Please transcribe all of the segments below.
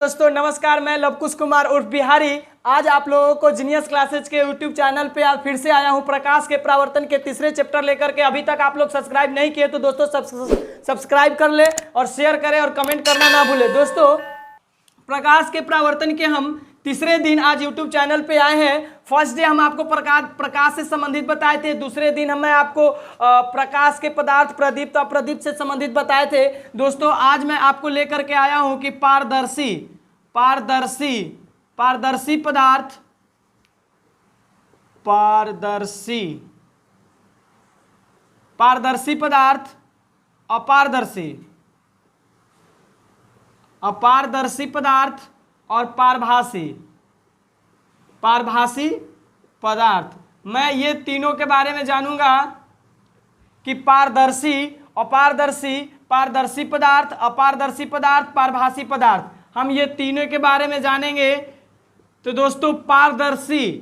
दोस्तों नमस्कार, मैं लवकुश कुमार उर्फ बिहारी आज आप लोगों को जीनियस क्लासेज के यूट्यूब चैनल पे आज फिर से आया हूं प्रकाश के परावर्तन के तीसरे चैप्टर लेकर के। अभी तक आप लोग सब्सक्राइब नहीं किए तो दोस्तों सब्सक्राइब कर ले और शेयर करें और कमेंट करना ना भूले। दोस्तों प्रकाश के परावर्तन के हम तीसरे दिन आज यूट्यूब चैनल पे आए हैं। फर्स्ट डे हम आपको प्रकाश से संबंधित बताए थे, दूसरे दिन मैं आपको प्रकाश के पदार्थ प्रदीप्त अप्रदीप्त से संबंधित बताए थे। दोस्तों आज मैं आपको लेकर के आया हूं कि पारदर्शी पदार्थ पारदर्शी पदार्थ अपारदर्शी पदार्थ और पारभासी पदार्थ। मैं ये तीनों के बारे में जानूंगा कि पारदर्शी पदार्थ, अपारदर्शी पदार्थ, पारभासी पदार्थ, हम ये तीनों के बारे में जानेंगे। तो दोस्तों पारदर्शी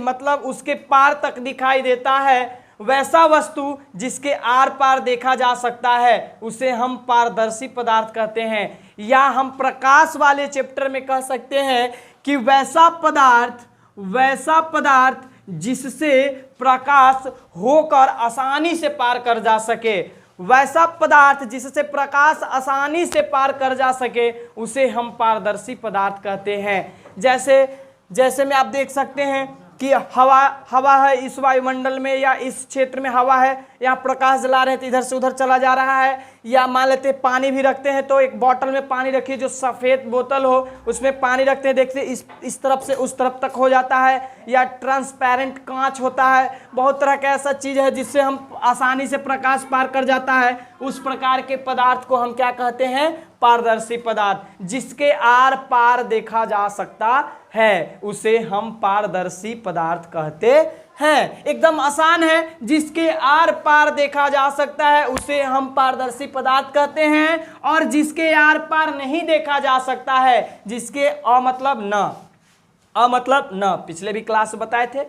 मतलब उसके पार तक दिखाई देता है, वैसा वस्तु जिसके आर पार देखा जा सकता है उसे हम पारदर्शी पदार्थ कहते हैं। या हम प्रकाश वाले चैप्टर में कह सकते हैं कि वैसा पदार्थ जिससे प्रकाश होकर आसानी से पार कर जा सके, वैसा पदार्थ जिससे प्रकाश आसानी से पार कर जा सके उसे हम पारदर्शी पदार्थ कहते हैं। जैसे में आप देख सकते हैं कि हवा है इस वायुमंडल में या इस क्षेत्र में हवा है, यहाँ प्रकाश जला रहे हैं तो इधर से उधर चला जा रहा है। या मान लेते हैं पानी भी रखते हैं तो एक बोतल में पानी रखिए, जो सफ़ेद बोतल हो उसमें पानी रखते हैं, देखते इस तरफ से उस तरफ तक हो जाता है। या ट्रांसपेरेंट कांच होता है, बहुत तरह का ऐसा चीज़ है जिससे हम आसानी से प्रकाश पार कर जाता है। उस प्रकार के पदार्थ को हम क्या कहते हैं? पारदर्शी पदार्थ। जिसके आर पार देखा जा सकता है उसे हम पारदर्शी पदार्थ कहते हैं। एकदम आसान है, जिसके आर पार देखा जा सकता है उसे हम पारदर्शी पदार्थ कहते हैं। और जिसके आर पार नहीं देखा जा सकता है, जिसके अ मतलब न, पिछले भी क्लास में बताए थे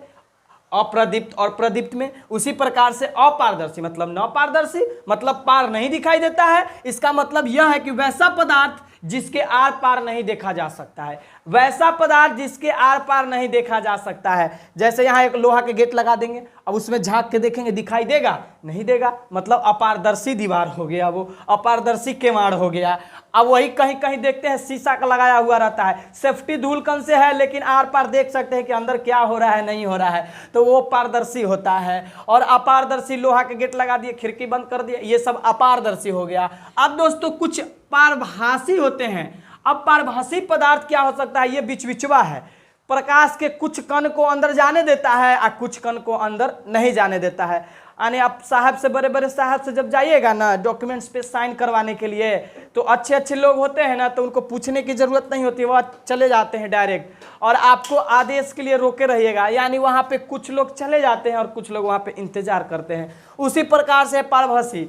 अप्रदीप्त और प्रदीप्त में, उसी प्रकार से अपारदर्शी मतलब न पारदर्शी मतलब पार नहीं दिखाई देता है। इसका मतलब यह है कि वैसा पदार्थ जिसके आर पार नहीं देखा जा सकता है, वैसा पदार्थ जिसके आर पार नहीं देखा जा सकता है। जैसे यहाँ एक लोहा के गेट लगा देंगे, अब उसमें झांक के देखेंगे, दिखाई देगा? नहीं देगा, मतलब अपारदर्शी दीवार हो गया, वो अपारदर्शी किवाड़ हो गया। अब वही कहीं कहीं देखते हैं शीशा का लगाया हुआ रहता है, सेफ्टी धूलकण से है लेकिन आर पार देख सकते हैं कि अंदर क्या हो रहा है नहीं हो रहा है, तो वो पारदर्शी होता है। और अपारदर्शी लोहा के गेट लगा दिए, खिड़की बंद कर दिए, ये सब अपारदर्शी हो गया। अब दोस्तों कुछ पारभासी होते हैं। अब पारभासी पदार्थ क्या हो सकता है? ये बिचवा है, प्रकाश के कुछ कण को अंदर जाने देता है और कुछ कण को अंदर नहीं जाने देता है। यानी आप साहब से, बड़े साहब से जब जाइएगा ना डॉक्यूमेंट्स पे साइन करवाने के लिए, तो अच्छे लोग होते हैं ना, तो उनको पूछने की ज़रूरत नहीं होती, वह चले जाते हैं डायरेक्ट, और आपको आदेश के लिए रोके रहिएगा। यानी वहाँ पे कुछ लोग चले जाते हैं और कुछ लोग वहाँ पे इंतजार करते हैं। उसी प्रकार से पारभासी,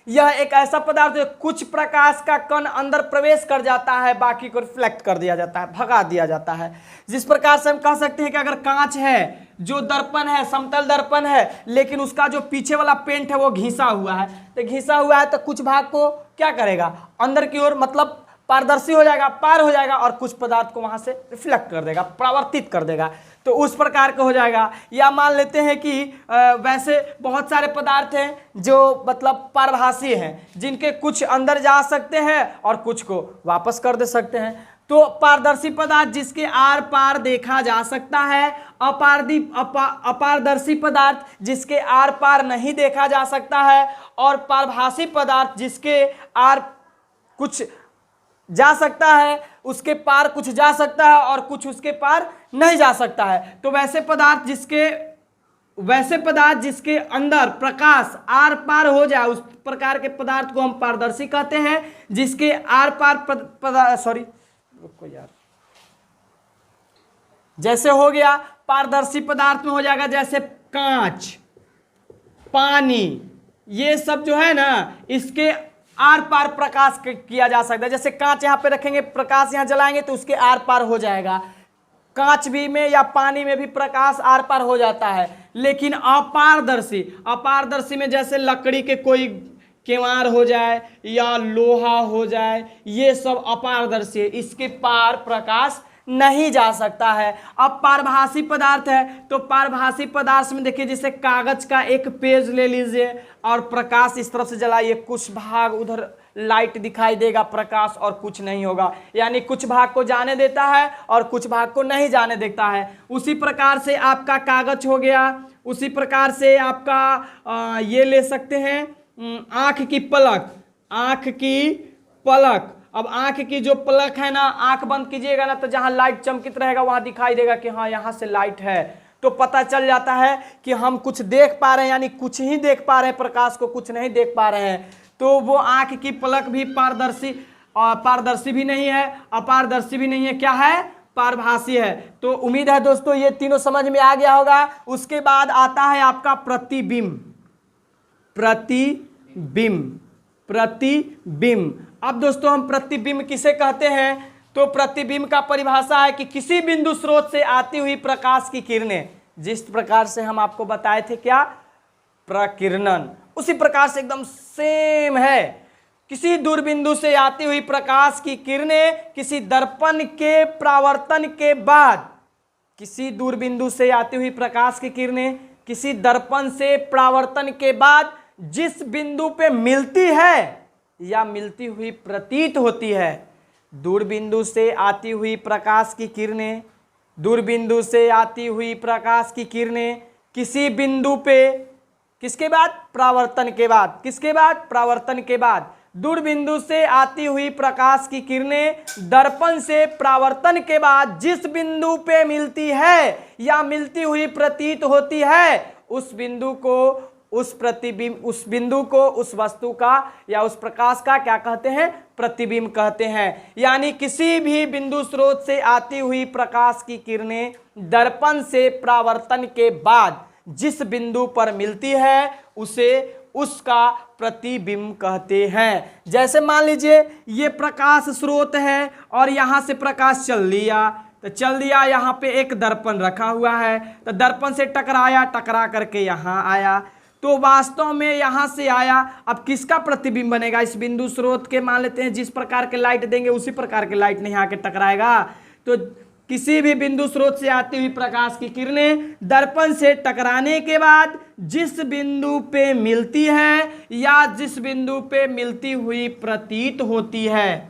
यह एक ऐसा पदार्थ है कुछ प्रकाश का कण अंदर प्रवेश कर जाता है, बाकी को रिफ्लेक्ट कर दिया जाता है, भगा दिया जाता है। जिस प्रकार से हम कह सकते हैं कि अगर कांच है, जो दर्पण है समतल दर्पण है, लेकिन उसका जो पीछे वाला पेंट है वो घिसा हुआ है, तो घिसा हुआ है तो कुछ भाग को क्या करेगा? अंदर की ओर मतलब पारदर्शी हो जाएगा, पार हो जाएगा, और कुछ पदार्थ को वहां से रिफ्लेक्ट कर देगा, परावर्तित कर देगा, तो उस प्रकार का हो जाएगा। या मान लेते हैं कि वैसे बहुत सारे पदार्थ हैं जो मतलब पारभासी हैं, जिनके कुछ अंदर जा सकते हैं और कुछ को वापस कर दे सकते हैं। तो पारदर्शी पदार्थ जिसके आर पार देखा जा सकता है, अपारदर्शी पदार्थ जिसके आर पार नहीं देखा जा सकता है, और पारभासी पदार्थ जिसके आर कुछ जा सकता है, उसके पार कुछ जा सकता है और कुछ उसके पार नहीं जा सकता है। तो वैसे पदार्थ जिसके अंदर प्रकाश आर पार हो जाए, उस प्रकार के पदार्थ को हम पारदर्शी कहते हैं। जिसके आर पार जैसे हो गया पारदर्शी पदार्थ में हो जाएगा, जैसे कांच, पानी, ये सब जो है ना, इसके आर पार प्रकाश किया जा सकता है। जैसे कांच यहाँ पे रखेंगे, प्रकाश यहाँ जलाएंगे तो उसके आर पार हो जाएगा। कांच भी में या पानी में भी प्रकाश आर पार हो जाता है। लेकिन अपारदर्शी में जैसे लकड़ी के कोई केवाड़ हो जाए या लोहा हो जाए, ये सब अपारदर्शी है, इसके पार प्रकाश नहीं जा सकता है। अब पारभासी पदार्थ है, तो पारभासी पदार्थ में देखिए जैसे कागज का एक पेज ले लीजिए और प्रकाश इस तरफ से जलाइए, कुछ भाग उधर लाइट दिखाई देगा प्रकाश और कुछ नहीं होगा, यानी कुछ भाग को जाने देता है और कुछ भाग को नहीं जाने देता है। उसी प्रकार से आपका कागज हो गया, उसी प्रकार से आपका ये ले सकते हैं आंख की पलक, आंख की पलक। अब आंख की जो पलक है ना, आंख बंद कीजिएगा ना तो जहां लाइट चमकित रहेगा वहां दिखाई देगा कि हाँ यहां से लाइट है, तो पता चल जाता है कि हम कुछ देख पा रहे हैं, यानी कुछ ही देख पा रहे हैं प्रकाश को, कुछ नहीं देख पा रहे हैं। तो वो आंख की पलक भी पारदर्शी भी नहीं है, अपारदर्शी भी नहीं है, क्या है? पारभासी है। तो उम्मीद है दोस्तों ये तीनों समझ में आ गया होगा। उसके बाद आता है आपका प्रतिबिंब। प्रतिबिंब, प्रतिबिंब। अब दोस्तों हम प्रतिबिंब किसे कहते हैं? तो प्रतिबिंब का परिभाषा है कि किसी बिंदु स्रोत से आती हुई प्रकाश की किरणें, जिस प्रकार से हम आपको बताए थे क्या, प्रकीर्णन, उसी प्रकार से एकदम सेम है। किसी दूर बिंदु से आती हुई प्रकाश की किरणें किसी दर्पण के परावर्तन के बाद, किसी दूर बिंदु से आती हुई प्रकाश की किरणें किसी दर्पण से परावर्तन के बाद जिस बिंदु पे मिलती है या मिलती हुई प्रतीत होती है, दूरबिंदु से आती हुई प्रकाश की किरणें, दूरबिंदु से आती हुई प्रकाश की किरणें किसी बिंदु पे, किसके बाद? परावर्तन के बाद। किसके बाद? परावर्तन के बाद। दूरबिंदु से आती हुई प्रकाश की किरणें दर्पण से परावर्तन के बाद जिस बिंदु पे मिलती है या मिलती हुई प्रतीत होती है, उस बिंदु को, उस प्रतिबिंब, उस बिंदु को, उस वस्तु का या उस प्रकाश का क्या कहते हैं? प्रतिबिंब कहते हैं। यानी किसी भी बिंदु स्रोत से आती हुई प्रकाश की किरणें दर्पण से परावर्तन के बाद जिस बिंदु पर मिलती है उसे उसका प्रतिबिंब कहते हैं। जैसे मान लीजिए ये प्रकाश स्रोत है और यहां से प्रकाश चल लिया, तो चल दिया, यहाँ पे एक दर्पण रखा हुआ है, तो दर्पण से टकराया, टकरा करके यहाँ आया, तो वास्तव में यहां से आया। अब किसका प्रतिबिंब बनेगा? इस बिंदु स्रोत के। मान लेते हैं जिस प्रकार के लाइट देंगे उसी प्रकार के लाइट नहीं आके टकराएगा। तो किसी भी बिंदु स्रोत से आती हुई प्रकाश की किरणें दर्पण से टकराने के बाद जिस बिंदु पे मिलती है या जिस बिंदु पे मिलती हुई प्रतीत होती है,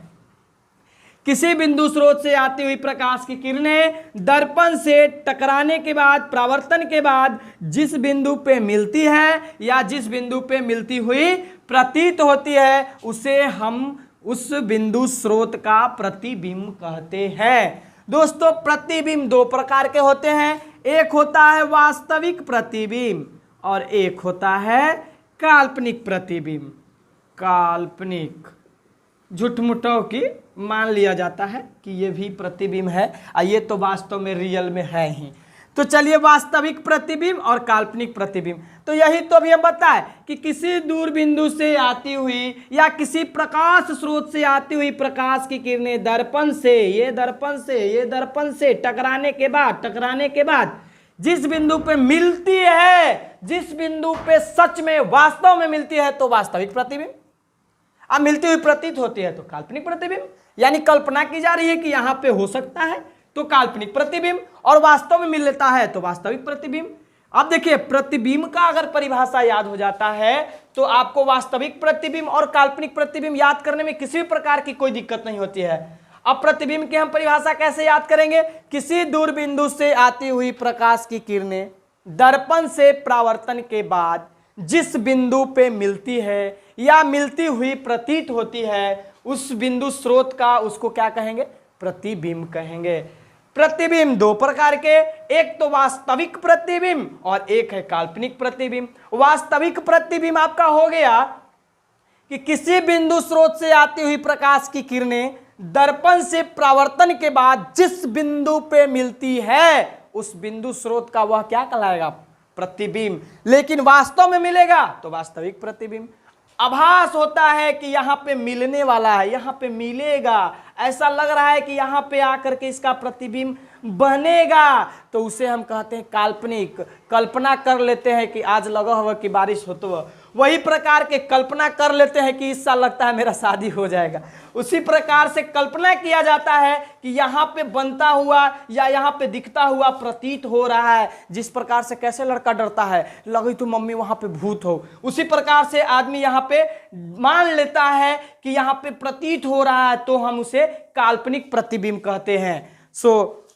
किसी बिंदु स्रोत से आती हुई प्रकाश की किरणें दर्पण से टकराने के बाद, परावर्तन के बाद जिस बिंदु पे मिलती है या जिस बिंदु पे मिलती हुई प्रतीत होती है, उसे हम उस बिंदु स्रोत का प्रतिबिंब कहते हैं। दोस्तों प्रतिबिंब दो प्रकार के होते हैं, एक होता है वास्तविक प्रतिबिंब और एक होता है काल्पनिक प्रतिबिंब। काल्पनिक झूठ-मूठों की मान लिया जाता है कि ये भी प्रतिबिंब है, ये तो वास्तव में रियल में है ही। तो चलिए वास्तविक प्रतिबिंब और काल्पनिक प्रतिबिंब, तो यही तो अभी हम बताए कि किसी दूर बिंदु से आती हुई या किसी प्रकाश स्रोत से आती हुई प्रकाश की किरणें दर्पण से, ये दर्पण से टकराने के बाद जिस बिंदु पे मिलती है, जिस बिंदु पे सच में वास्तव में मिलती है तो वास्तविक प्रतिबिंब, अब मिलती हुई प्रतीत होती है तो काल्पनिक प्रतिबिंब, यानी कल्पना की जा रही है कि यहां पे हो सकता है तो काल्पनिक प्रतिबिंब, और वास्तव में मिल लेता है तो वास्तविक प्रतिबिंब। अब देखिए प्रतिबिंब का अगर परिभाषा याद हो जाता है तो आपको वास्तविक प्रतिबिंब और काल्पनिक प्रतिबिंब याद करने में किसी भी प्रकार की कोई दिक्कत नहीं होती है। अब प्रतिबिंब की हम परिभाषा कैसे याद करेंगे? किसी दूर बिंदु से आती हुई प्रकाश की किरणें दर्पण से परावर्तन के बाद जिस बिंदु पे मिलती है या मिलती हुई प्रतीत होती है, उस बिंदु स्रोत का, उसको क्या कहेंगे? प्रतिबिंब कहेंगे। प्रतिबिंब दो प्रकार के, एक तो वास्तविक प्रतिबिंब और एक है काल्पनिक प्रतिबिंब। वास्तविक प्रतिबिंब आपका हो गया कि किसी बिंदु स्रोत से आती हुई प्रकाश की किरणें दर्पण से परावर्तन के बाद जिस बिंदु पे मिलती है, उस बिंदु स्रोत का वह क्या कहलाएगा? प्रतिबिंब। लेकिन वास्तव में मिलेगा तो वास्तविक प्रतिबिंब। आभास होता है कि यहाँ पे मिलने वाला है, यहाँ पे मिलेगा, ऐसा लग रहा है कि यहाँ पे आकर के इसका प्रतिबिंब बनेगा, तो उसे हम कहते हैं काल्पनिक। कल्पना कर लेते हैं कि आज लगा हुआ कि बारिश हो तो वही प्रकार के कल्पना कर लेते हैं कि इस साल लगता है मेरा शादी हो जाएगा। उसी प्रकार से कल्पना किया जाता है कि यहाँ पे बनता हुआ या यहाँ पे दिखता हुआ प्रतीत हो रहा है। जिस प्रकार से कैसे लड़का डरता है, लगी तो मम्मी वहाँ पे भूत हो, उसी प्रकार से आदमी यहाँ पे मान लेता है कि यहाँ पे प्रतीत हो रहा है, तो हम उसे काल्पनिक प्रतिबिंब कहते हैं।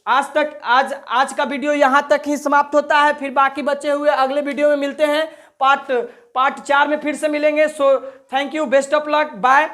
आज का वीडियो यहाँ तक ही समाप्त होता है। फिर बाकी बचे हुए अगले वीडियो में मिलते हैं। पार्ट 4 में फिर से मिलेंगे। So thank you, best of luck, bye.